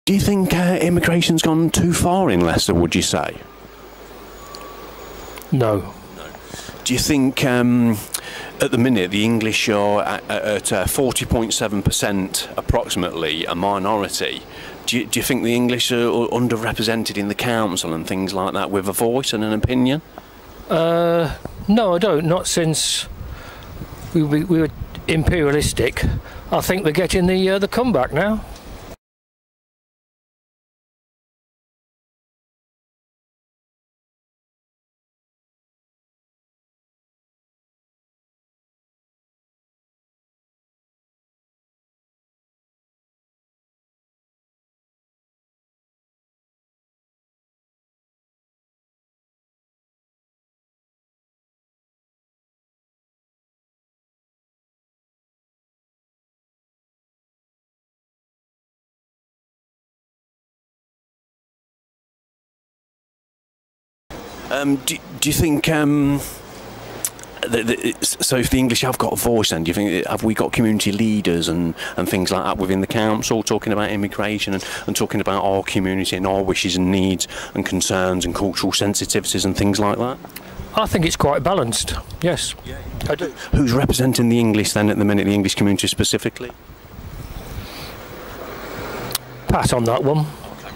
Do you think immigration's gone too far in Leicester, would you say? No. Do you think at the minute the English are at 40.7% approximately a minority? Do you think the English are underrepresented in the council and things like that with a voice and an opinion? No, I don't. Not since we were imperialistic. I think we're getting the comeback now. Do you think so if the English have got a voice, then do you think have we got community leaders and things like that within the council talking about immigration and talking about our community and our wishes and needs and concerns and cultural sensitivities and things like that? I think it's quite balanced. Yes, yeah. I do. Who's representing the English then at the minute, the English community specifically? Pass on that one.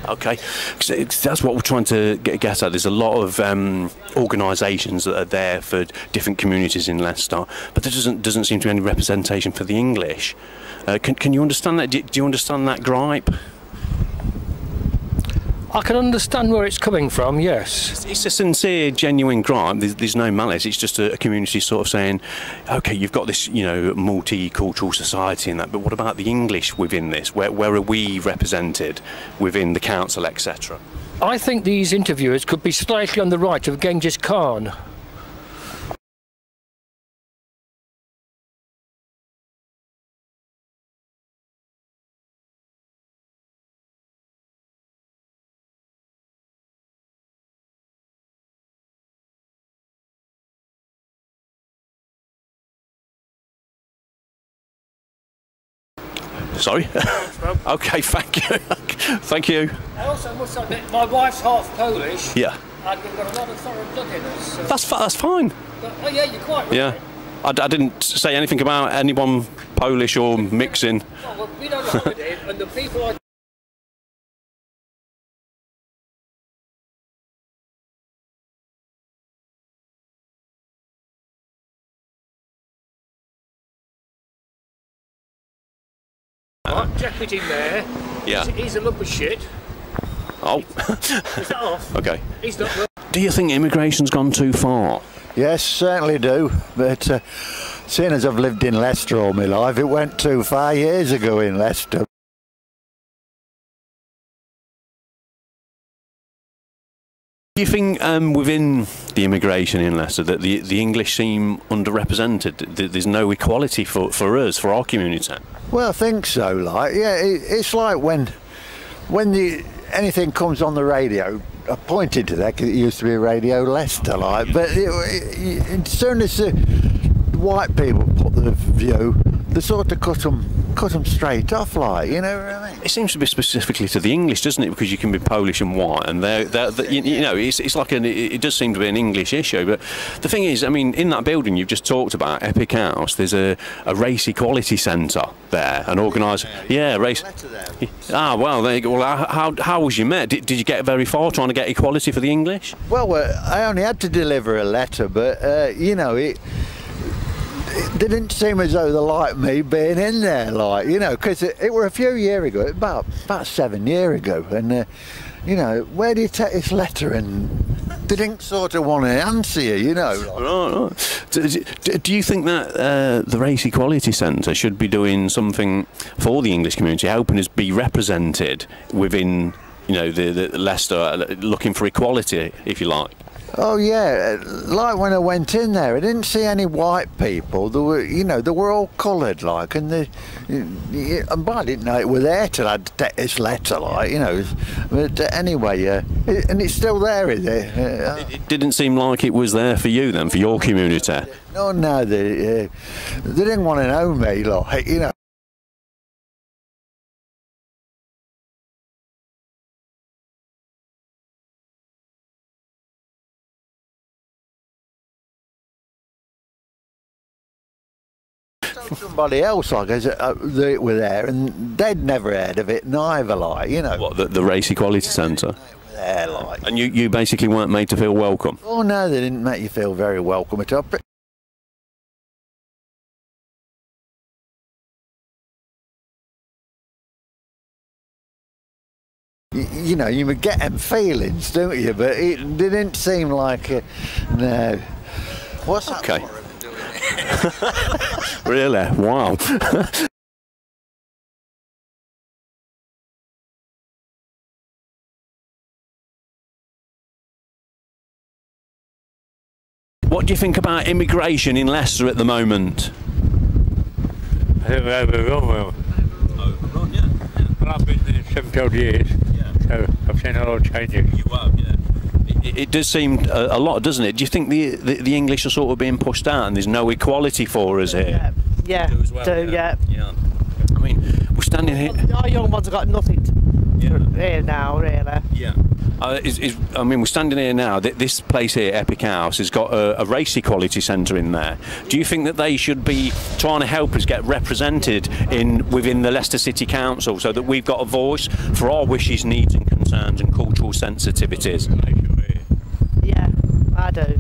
Okay, that's what we're trying to get at. There's a lot of organisations that are there for different communities in Leicester, but there doesn't seem to be any representation for the English. Can you understand that? Do you understand that gripe? I can understand where it's coming from, yes. It's a sincere, genuine gripe. There's no malice. It's just a community sort of saying, OK, you've got this, multicultural society and that, but what about the English within this? Where are we represented within the council, etc.? I think these interviewers could be slightly on the right of Genghis Khan. Sorry? OK, thank you. Thank you. I also must admit, my wife's half Polish. Yeah. And we've got a lot of foreign blood in us. So. That's fine. But, oh yeah, you're quite right. Yeah. I didn't say anything about anyone Polish or mixing. Oh, well, we don't know what it is, and the people I... Deputy Mayor, yeah. He's a lump of shit. Oh. Is that off? OK. He's not... Do you think immigration's gone too far? Yes, certainly do. But seeing as I've lived in Leicester all my life, it went too far years ago in Leicester. Do you think within the immigration in Leicester that the English seem underrepresented? There's no equality for us, for our community? Well, I think so. Like, yeah, it's like when anything comes on the radio, I pointed to that because it used to be Radio Leicester, like. But as soon as the white people put the view, they sort of cut them straight off, like, you know what I mean? It seems to be specifically to the English, doesn't it? Because you can be Polish and white, and it's like it does seem to be an English issue. But the thing is, I mean, in that building you've just talked about, Epic House, there's a race equality centre there, an organised, race. Ah, well, there you go. Well, how was you met? Did you get very far trying to get equality for the English? Well, I only had to deliver a letter, but it didn't seem as though they liked me being in there, like, because it were a few years ago, about 7 years ago, and where do you take this letter? And they didn't sort of want to answer you, Right. Do you think that the Race Equality Centre should be doing something for the English community, helping us be represented within, the Leicester, looking for equality, if you like? Oh yeah, like when I went in there, I didn't see any white people. They were all coloured, like, and I didn't know it was there till I'd take this letter, like, But anyway, and it's still there, is it? It didn't seem like it was there for you then, for your community. No, they didn't want to know me, like, somebody else like us that were there, and they'd never heard of it neither, like, you know. What, the Race Equality Centre? There, like. And you basically weren't made to feel welcome? Oh no, they didn't make you feel very welcome at all. You know, you would get them feelings, don't you? But it didn't seem like no. What's that? Okay. Really? Wow. What do you think about immigration in Leicester at the moment? I think we're overrun, well. Overrun, yeah. Well, I've been there 70 odd years, so I've seen a lot of changes. You have, yeah. It does seem a lot, doesn't it? Do you think the English are sort of being pushed out and there's no equality for us here? Yeah, yeah. I mean, we're standing here. Our young ones have got nothing here now, really. Yeah. I mean, we're standing here now. This place here, Epic House, has got a race equality centre in there. Do you think that they should be trying to help us get represented within the Leicester City Council so that we've got a voice for our wishes, needs and concerns and cultural sensitivities? Yeah, I do.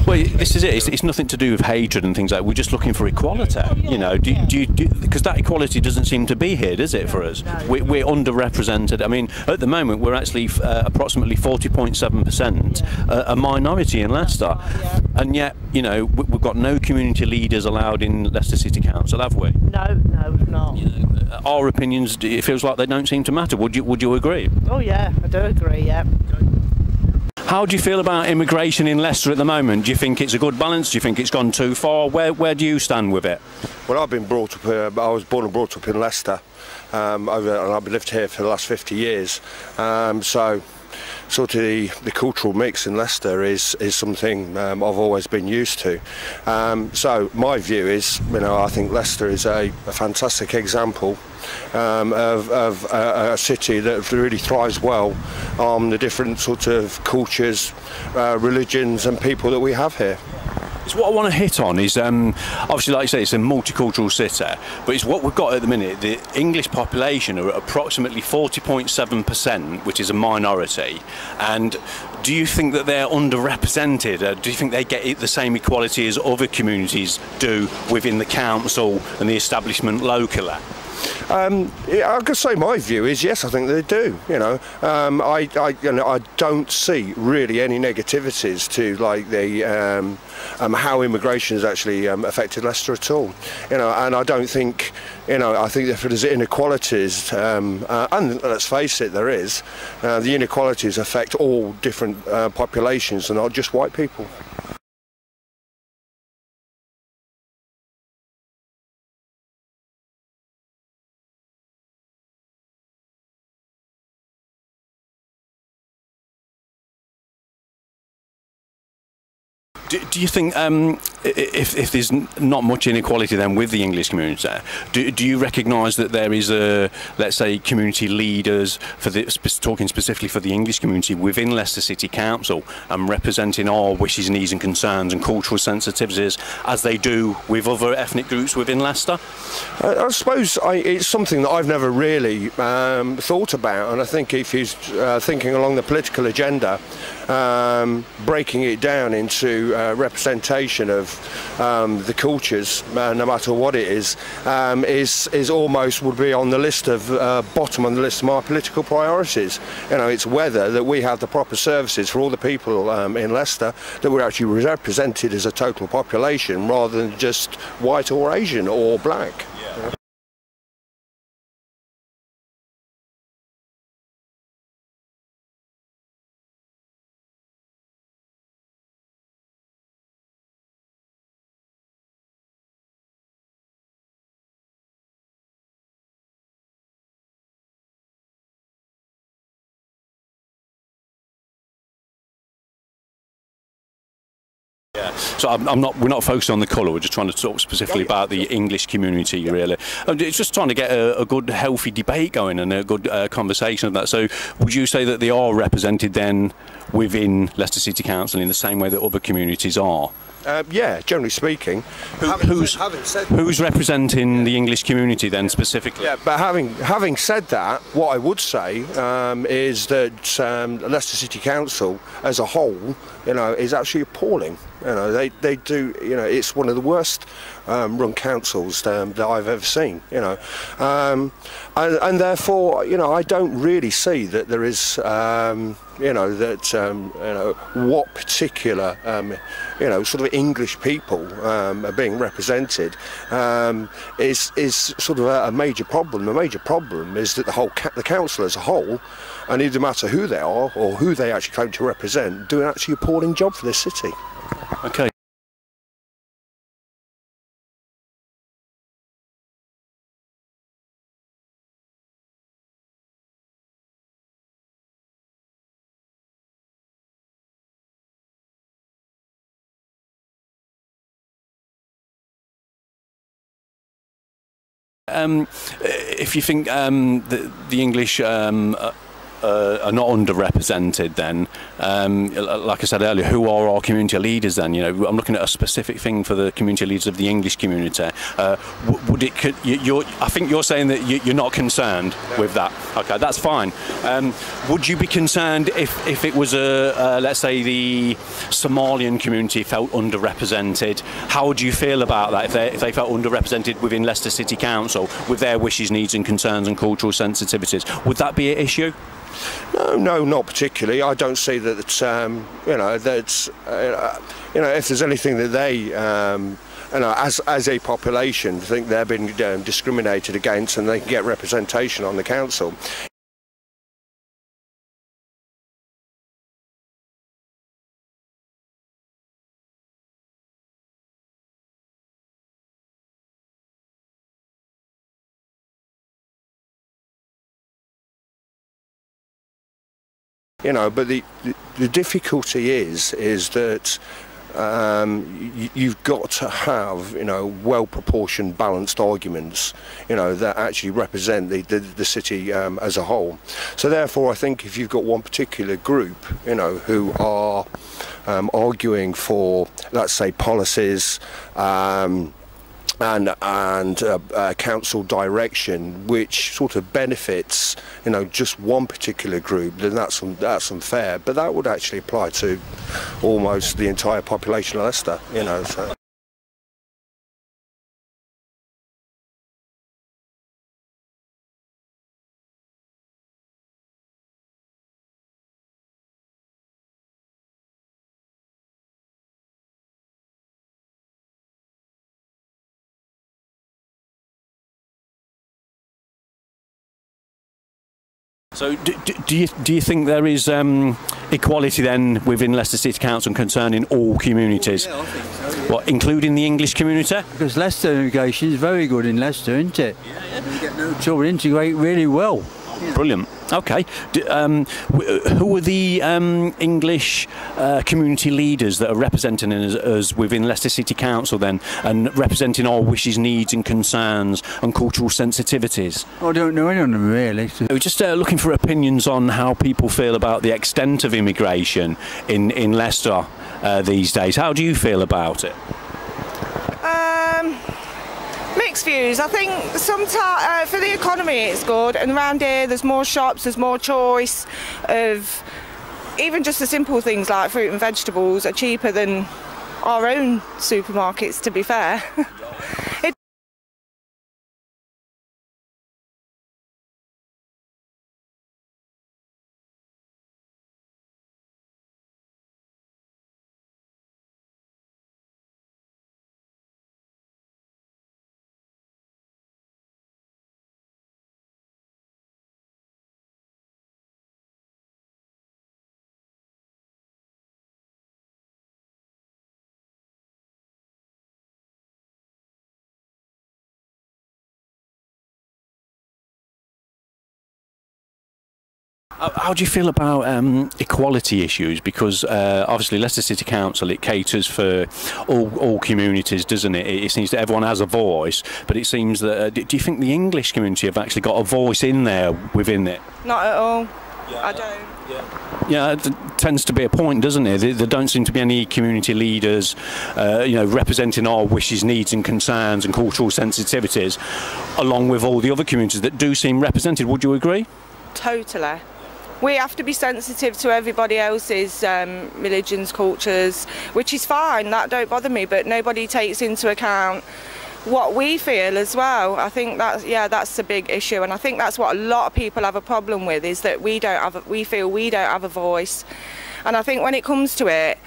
Well, this is it. It's nothing to do with hatred and things like that. We're just looking for equality. You know, because that equality doesn't seem to be here, does it, for us? We're underrepresented. I mean, at the moment, we're actually approximately 40.7% a minority in Leicester. And yet, you know, we've got no community leaders allowed in Leicester City Council, have we? No, we've not. You know, our opinions, it feels like they don't seem to matter. Would you agree? Oh, yeah, I do agree, yeah. How do you feel about immigration in Leicester at the moment? Do you think it's a good balance? Do you think it's gone too far? Where do you stand with it? Well, I've been brought up here. I was born and brought up in Leicester, and I've lived here for the last 50 years. So, sort of the cultural mix in Leicester is something I've always been used to. So, my view is, you know, I think Leicester is a fantastic example of a city that really thrives well on the different sort of cultures, religions and people that we have here. It's what I want to hit on is obviously, like you say, it's a multicultural city, but it's what we've got at the minute. The English population are at approximately 40.7%, which is a minority. And do you think that they're underrepresented? Do you think they get the same equality as other communities do within the council and the establishment locally? I could say my view is yes, I think they do. You know, I don't see really any negativities to like the how immigration has actually affected Leicester at all. You know, and I don't think, you know, I think if there's inequalities, and let's face it, there is, the inequalities affect all different populations and not just white people. Do you think if there's not much inequality then with the English community, do you recognise that there is let's say, community leaders for talking specifically for the English community within Leicester City Council and representing our wishes, needs and concerns and cultural sensitivities as they do with other ethnic groups within Leicester? I suppose it's something that I've never really thought about, and I think if he's thinking along the political agenda, breaking it down into representation of the cultures, no matter what it is almost would be on the list of bottom on the list of my political priorities. You know, it's whether that we have the proper services for all the people in Leicester, that we're actually represented as a total population rather than just white or Asian or black. Yeah. So we're not focusing on the colour. We're just trying to talk specifically about the English community, really. It's just trying to get a good, healthy debate going and a good conversation of that. So, would you say that they are represented then within Leicester City Council in the same way that other communities are? Yeah, generally speaking. Who's representing the English community then specifically? Yeah, but having said that, what I would say is that Leicester City Council as a whole, is absolutely appalling. They do, it's one of the worst run councils that I've ever seen. And therefore, I don't really see that there is, what particular, sort of English people are being represented is sort of a major problem. The major problem is that the council as a whole, and it doesn't matter who they are or who they actually claim to represent, do an actually appalling job for this city. Okay. If you think the English are not underrepresented, then, like I said earlier, who are our community leaders then? I'm looking at a specific thing for the community leaders of the English community. I think you're saying that you're not concerned with that. Okay, that's fine. Would you be concerned if it was let's say the Somalian community felt underrepresented? How would you feel about that if they felt underrepresented within Leicester City Council with their wishes, needs and concerns and cultural sensitivities? Would that be an issue? No, not particularly. I don't see that. If there's anything that they, as a population, think they're being discriminated against, and they can get representation on the council. But the difficulty is that you've got to have well proportioned, balanced arguments that actually represent the city as a whole. So therefore, I think if you've got one particular group who are arguing for, let's say, policies and council direction which sort of benefits just one particular group, then that's unfair. But that would actually apply to almost the entire population of Leicester. So. So do you think there is equality then within Leicester City Council concerning all communities? Yeah, I think so, yeah. What, including the English community? Because Leicester immigration is very good in Leicester, isn't it? Yeah. We get no so we integrate really well. Yeah. Brilliant. Okay. Who are the English community leaders that are representing us within Leicester City Council then, and representing our wishes, needs and concerns and cultural sensitivities? I don't know any of them really. We're just looking for opinions on how people feel about the extent of immigration in Leicester these days. How do you feel about it? Mixed views. I think sometimes for the economy it's good, and around here there's more shops, there's more choice of even just the simple things like fruit and vegetables are cheaper than our own supermarkets, to be fair. How do you feel about equality issues? Because obviously Leicester City Council, it caters for all communities, doesn't it? It seems that everyone has a voice, but it seems that do you think the English community have actually got a voice in there within it? Not at all. I don't. Yeah, it tends to be a point, doesn't it? There don't seem to be any community leaders, representing our wishes, needs and concerns and cultural sensitivities, along with all the other communities that do seem represented. Would you agree? Totally. We have to be sensitive to everybody else's religions, cultures, which is fine, that don't bother me, but nobody takes into account what we feel as well. I think that's a big issue, and I think that's what a lot of people have a problem with, is that we feel we don't have a voice. And I think when it comes to it,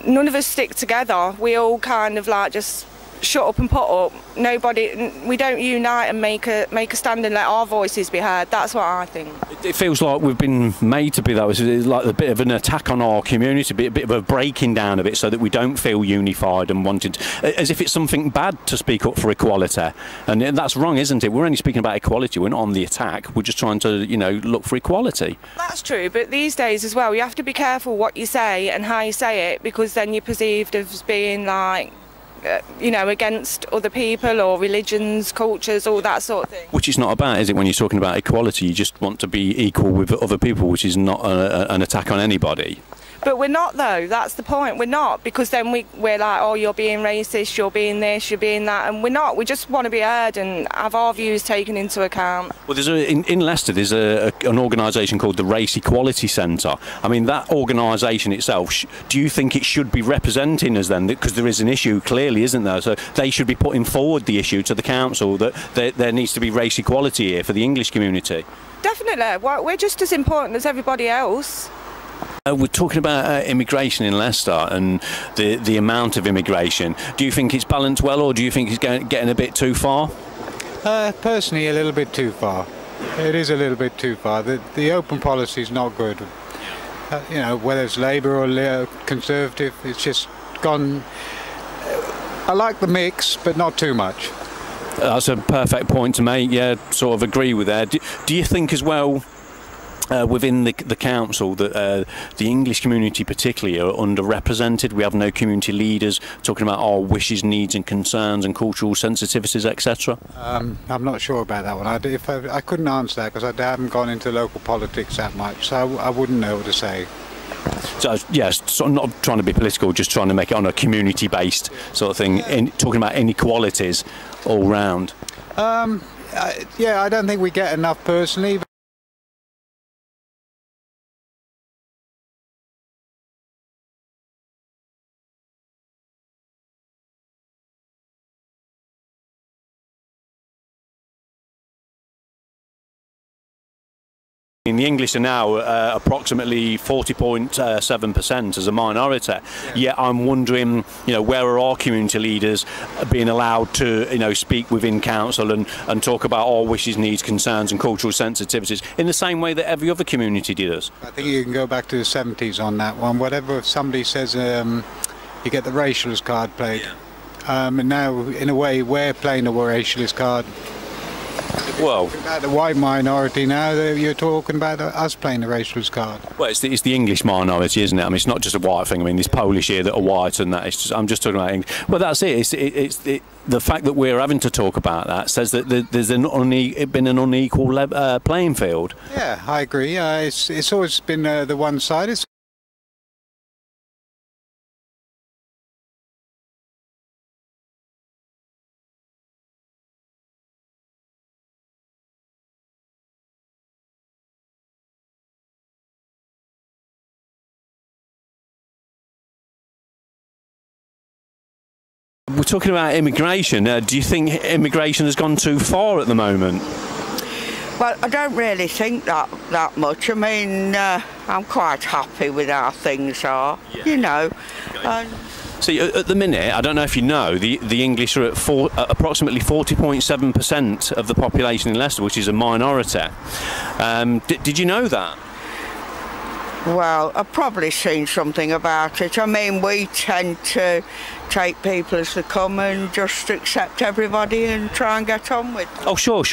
none of us stick together. We all kind of like just shut up and put up. We don't unite and make a stand and let our voices be heard. That's what I think. It feels like we've been made to be that. It's like a bit of an attack on our community, a bit of a breaking down of it, so that we don't feel unified and wanted, as if it's something bad to speak up for equality. And that's wrong, isn't it? We're only speaking about equality. We're not on the attack. We're just trying to, look for equality. That's true, but these days as well, you have to be careful what you say and how you say it, because then you're perceived as being like, against other people or religions, cultures, all that sort of thing. Which is not about, is it, when you're talking about equality? You just want to be equal with other people, which is not an attack on anybody. But we're not, though. That's the point. We're not, because then we're like, oh, you're being racist, you're being this, you're being that, and we're not. We just want to be heard and have our views taken into account. Well, in Leicester, there's an organisation called the Race Equality Centre. I mean, that organisation itself, do you think it should be representing us then? Because there is an issue, clearly, isn't there? So they should be putting forward the issue to the council that there needs to be race equality here for the English community. Definitely. Well, we're just as important as everybody else. We're talking about immigration in Leicester and the amount of immigration. Do you think it's balanced well, or do you think it's getting a bit too far? Personally, a little bit too far. It is a little bit too far. The open policy is not good. Whether it's Labour or Conservative, it's just gone. I like the mix, but not too much. That's a perfect point to make. Yeah, sort of agree with that. Do you think as well, within the council, that the English community particularly are underrepresented? We have no community leaders talking about our wishes, needs and concerns and cultural sensitivities, etc. I'm not sure about that one. I couldn't answer that, because I haven't gone into local politics that much, so I wouldn't know what to say. So yes, so I'm not trying to be political, just trying to make it on a community-based sort of thing, talking about inequalities all round. I don't think we get enough personally. The English are now approximately 40.7% as a minority. Yet I'm wondering, where are our community leaders being allowed to, speak within council and talk about our wishes, needs, concerns and cultural sensitivities in the same way that every other community does? I think you can go back to the 70s on that one. Whatever somebody says, you get the racialist card played. And now, in a way, we're playing a racialist card. Well, about the white minority now, you're talking about us playing the racialist card. Well, it's the English minority, isn't it? I mean, it's not just a white thing. I mean, there's Polish here that are white, and that. I'm just talking about English. Well, that's it. It's the fact that we're having to talk about that says that there's been an unequal playing field. Yeah, I agree. It's always been the one-sided. We're talking about immigration. Do you think immigration has gone too far at the moment? Well, I don't really think that much. I mean, I'm quite happy with how things are, See, at the minute, I don't know if you know, the English are at approximately 40.7% of the population in Leicester, which is a minority. Did you know that? Well, I've probably seen something about it. I mean, we tend to take people as they come and just accept everybody and try and get on with them. Oh, sure.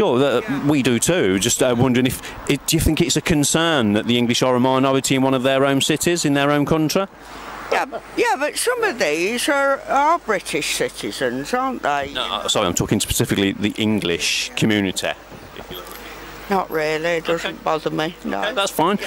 We do too. Just wondering do you think it's a concern that the English are a minority in one of their own cities, in their own country? Yeah, but some of these are British citizens, aren't they? No, sorry, I'm talking specifically the English community. Not really, it doesn't bother me, no. Okay, that's fine.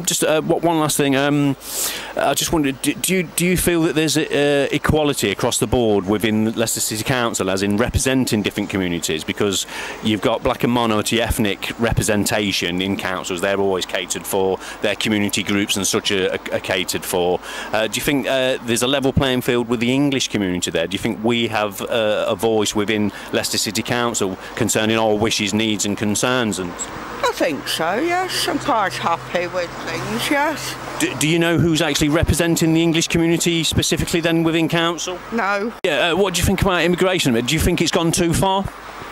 Just one last thing. I just wondered, do you feel that there's equality across the board within Leicester City Council, as in representing different communities? Because you've got black and minority ethnic representation in councils. They're always catered for. Their community groups and such are catered for. Do you think there's a level playing field with the English community there? Do you think we have a voice within Leicester City Council concerning our wishes, needs and concerns? I think so, yes. I'm quite happy with things, yes. Do you know who's actually representing the English community specifically then within council? No. Yeah, what do you think about immigration? Do you think it's gone too far?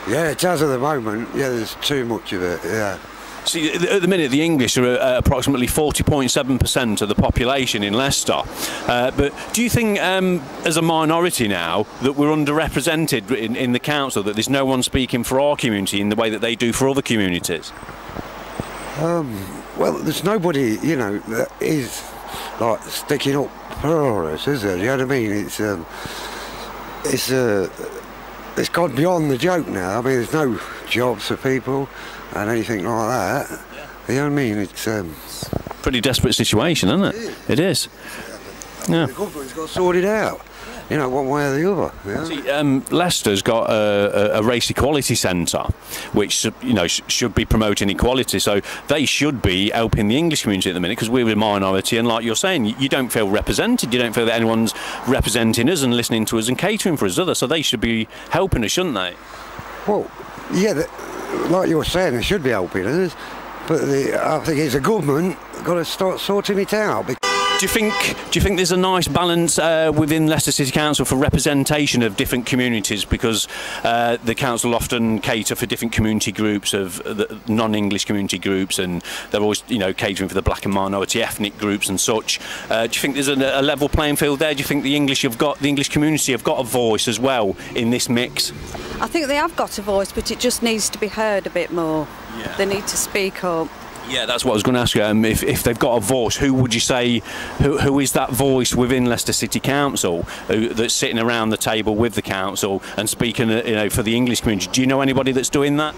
Yeah, it does at the moment. Yeah, there's too much of it, yeah. See, at the minute, the English are approximately 40.7% of the population in Leicester. But do you think, as a minority now, that we're underrepresented in the council, that there's no one speaking for our community in the way that they do for other communities? Well, there's nobody, you know, that is, like, sticking up for us, is there? You know what I mean? It's gone beyond the joke now. I mean, there's no jobs for people and anything like that. You know what I mean? It's pretty desperate situation, isn't it? It is. Yeah. The government's got to sort it out, you know, one way or the other. Yeah? See, Leicester's got a race equality centre, which should be promoting equality. So they should be helping the English community at the minute, because we're a minority, and like you're saying, you don't feel represented. You don't feel that anyone's representing us and listening to us and catering for us, either. So they should be helping us, shouldn't they? Well, yeah, like you were saying, they should be helping us, but I think it's the government got to start sorting it out. Do you think there's a nice balance within Leicester City Council for representation of different communities? Because the council often cater for different community groups, of the non-English community groups, and they're always, catering for the black and minority ethnic groups and such. Do you think there's a level playing field there? Do you think the English community have got a voice as well in this mix? I think they have got a voice, but it just needs to be heard a bit more. Yeah. They need to speak up. Yeah, that's what I was going to ask you. If they've got a voice, who would you say, who is that voice within Leicester City Council that's sitting around the table with the council and speaking, for the English community? Do you know anybody that's doing that?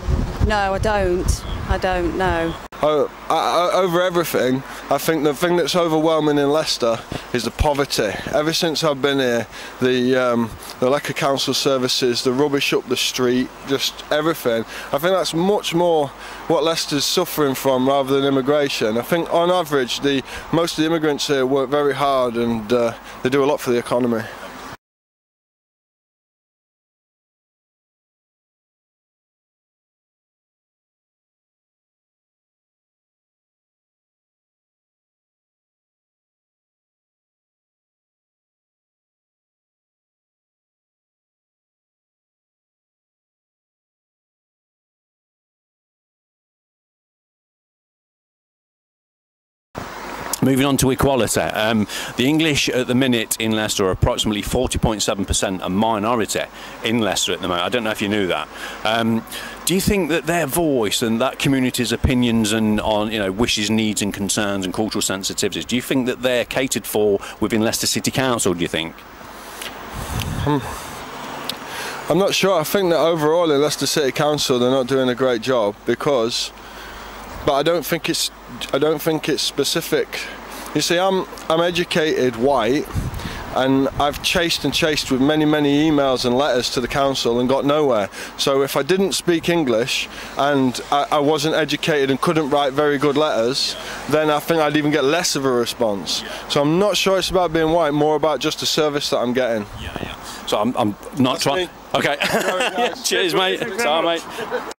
No, I don't. I don't know. Over everything, I think the thing that's overwhelming in Leicester is the poverty. Ever since I've been here, the lack of council services, the rubbish up the street, just everything. I think that's much more what Leicester's suffering from rather than immigration. I think on average, most of the immigrants here work very hard, and they do a lot for the economy. Moving on to equality, the English at the minute in Leicester are approximately 40.7% a minority in Leicester at the moment. I don't know if you knew that. Do you think that their voice and that community's opinions and on wishes, needs and concerns and cultural sensitivities, do you think that they're catered for within Leicester City Council, do you think? I'm not sure. I think that overall in Leicester City Council they're not doing a great job, but I don't think it's specific. You see, I'm educated, white, and I've chased with many emails and letters to the council and got nowhere. So if I didn't speak English and I wasn't educated and couldn't write very good letters, then I think I'd even get less of a response. So I'm not sure it's about being white, more about just the service that I'm getting. Yeah. So I'm not trying. Okay. Nice. Cheers, mate. Sorry, mate.